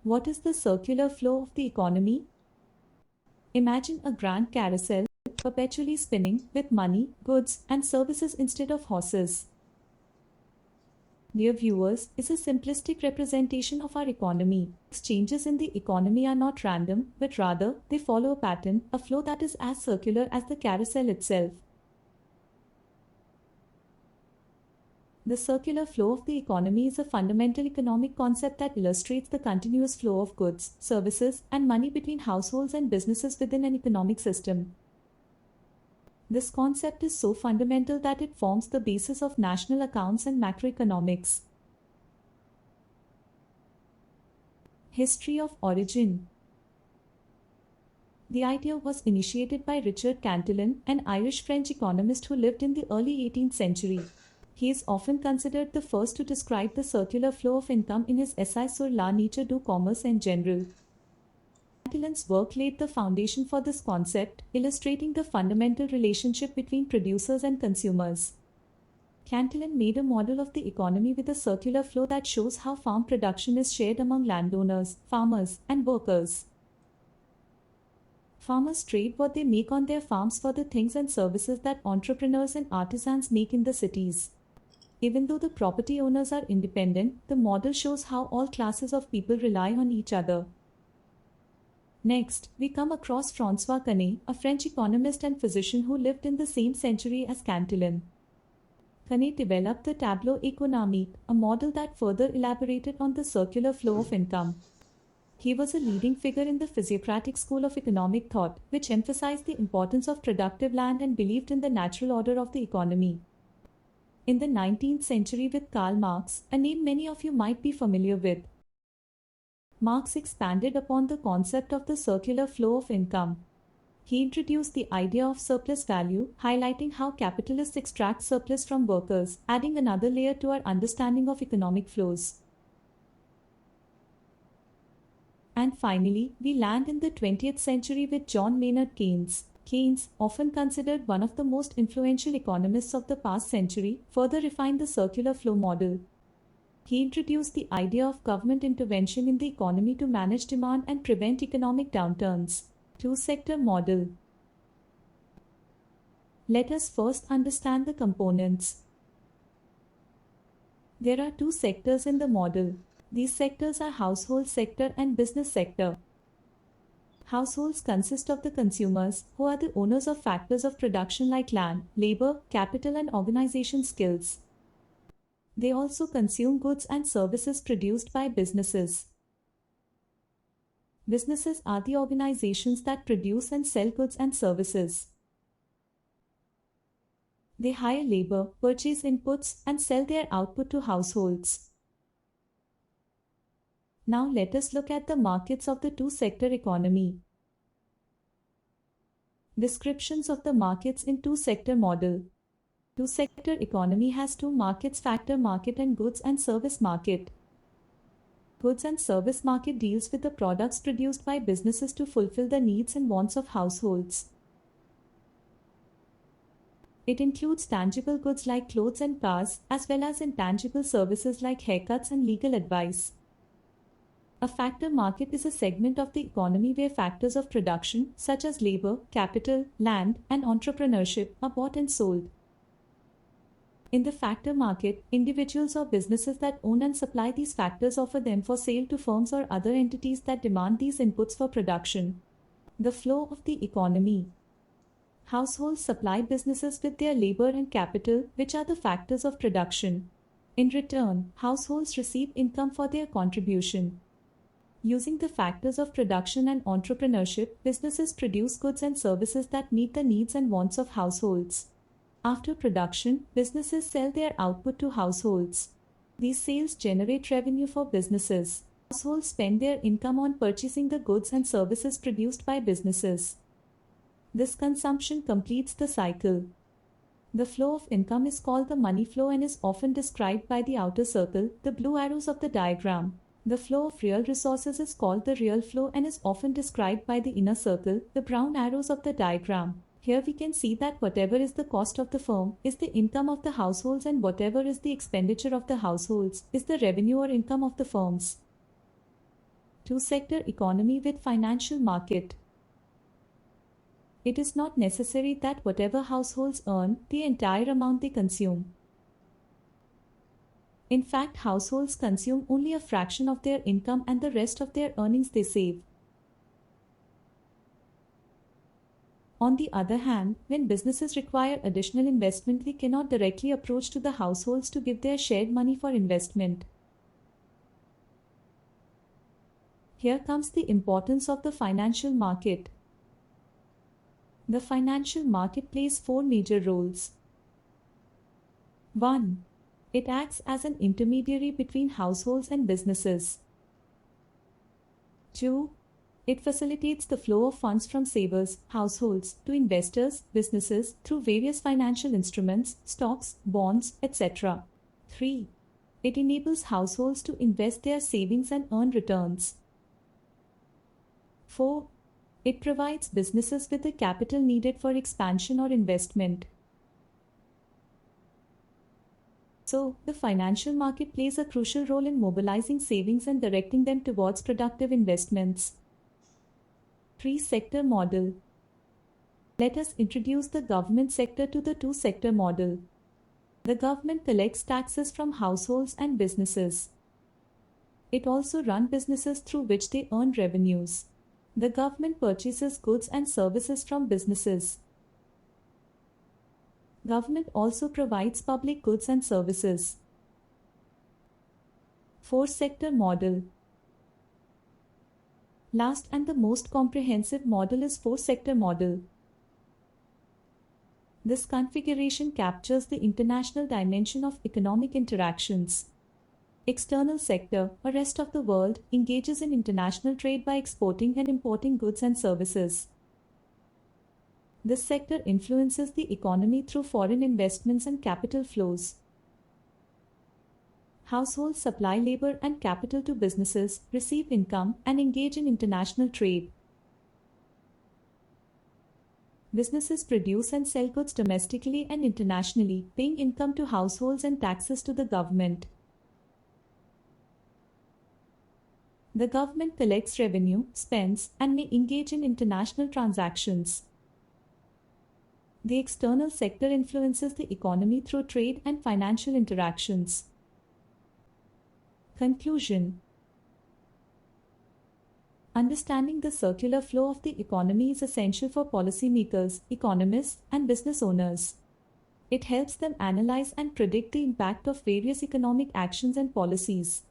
What is the circular flow of the economy? Imagine a grand carousel, perpetually spinning, with money, goods, and services instead of horses. Dear viewers, is a simplistic representation of our economy. Changes in the economy are not random, but rather, they follow a pattern, a flow that is as circular as the carousel itself. The circular flow of the economy is a fundamental economic concept that illustrates the continuous flow of goods, services, and money between households and businesses within an economic system. This concept is so fundamental that it forms the basis of national accounts and macroeconomics. History of origin. The idea was initiated by Richard Cantillon, an Irish-French economist who lived in the early 18th century. He is often considered the first to describe the circular flow of income in his essay Sur la nature du commerce en général. Cantillon's work laid the foundation for this concept, illustrating the fundamental relationship between producers and consumers. Cantillon made a model of the economy with a circular flow that shows how farm production is shared among landowners, farmers, and workers. Farmers trade what they make on their farms for the things and services that entrepreneurs and artisans make in the cities. Even though the property owners are independent, the model shows how all classes of people rely on each other. Next, we come across François Quesnay, a French economist and physician who lived in the same century as Cantillon. Quesnay developed the tableau économique, a model that further elaborated on the circular flow of income. He was a leading figure in the physiocratic school of economic thought, which emphasized the importance of productive land and believed in the natural order of the economy. In the 19th century with Karl Marx, a name many of you might be familiar with, Marx expanded upon the concept of the circular flow of income. He introduced the idea of surplus value, highlighting how capitalists extract surplus from workers, adding another layer to our understanding of economic flows. And finally, we land in the 20th century with John Maynard Keynes. Keynes, often considered one of the most influential economists of the past century, further refined the circular flow model. He introduced the idea of government intervention in the economy to manage demand and prevent economic downturns. Two-sector model. Let us first understand the components. There are two sectors in the model. These sectors are household sector and business sector. Households consist of the consumers, who are the owners of factors of production like land, labor, capital, and organization skills. They also consume goods and services produced by businesses. Businesses are the organizations that produce and sell goods and services. They hire labor, purchase inputs, and sell their output to households. Now let us look at the markets of the two-sector economy. Descriptions of the markets in two-sector model. Two-sector economy has two markets: factor market and goods and service market. Goods and service market deals with the products produced by businesses to fulfill the needs and wants of households. It includes tangible goods like clothes and cars, as well as intangible services like haircuts and legal advice. A factor market is a segment of the economy where factors of production, such as labor, capital, land, and entrepreneurship, are bought and sold. In the factor market, individuals or businesses that own and supply these factors offer them for sale to firms or other entities that demand these inputs for production. The flow of the economy. Households supply businesses with their labor and capital, which are the factors of production. In return, households receive income for their contribution. Using the factors of production and entrepreneurship, businesses produce goods and services that meet the needs and wants of households. After production, businesses sell their output to households. These sales generate revenue for businesses. Households spend their income on purchasing the goods and services produced by businesses. This consumption completes the cycle. The flow of income is called the money flow and is often described by the outer circle, the blue arrows of the diagram. The flow of real resources is called the real flow and is often described by the inner circle, the brown arrows of the diagram. Here we can see that whatever is the cost of the firm is the income of the households, and whatever is the expenditure of the households is the revenue or income of the firms. Two-sector economy with financial market. It is not necessary that whatever households earn, the entire amount they consume. In fact, households consume only a fraction of their income and the rest of their earnings they save. On the other hand, when businesses require additional investment, they cannot directly approach to the households to give their shared money for investment. Here comes the importance of the financial market. The financial market plays four major roles. 1. It acts as an intermediary between households and businesses. 2. It facilitates the flow of funds from savers, households, to investors, businesses, through various financial instruments, stocks, bonds, etc. 3. It enables households to invest their savings and earn returns. 4. It provides businesses with the capital needed for expansion or investment. So, the financial market plays a crucial role in mobilizing savings and directing them towards productive investments. Three-sector model. Let us introduce the government sector to the two-sector model. The government collects taxes from households and businesses. It also runs businesses through which they earn revenues. The government purchases goods and services from businesses. Government also provides public goods and services. Four-sector model. Last and the most comprehensive model is four-sector model. This configuration captures the international dimension of economic interactions. External sector, or rest of the world, engages in international trade by exporting and importing goods and services. This sector influences the economy through foreign investments and capital flows. Households supply labor and capital to businesses, receive income, and engage in international trade. Businesses produce and sell goods domestically and internationally, paying income to households and taxes to the government. The government collects revenue, spends, and may engage in international transactions. The external sector influences the economy through trade and financial interactions. Conclusion. Understanding the circular flow of the economy is essential for policymakers, economists, and business owners. It helps them analyze and predict the impact of various economic actions and policies.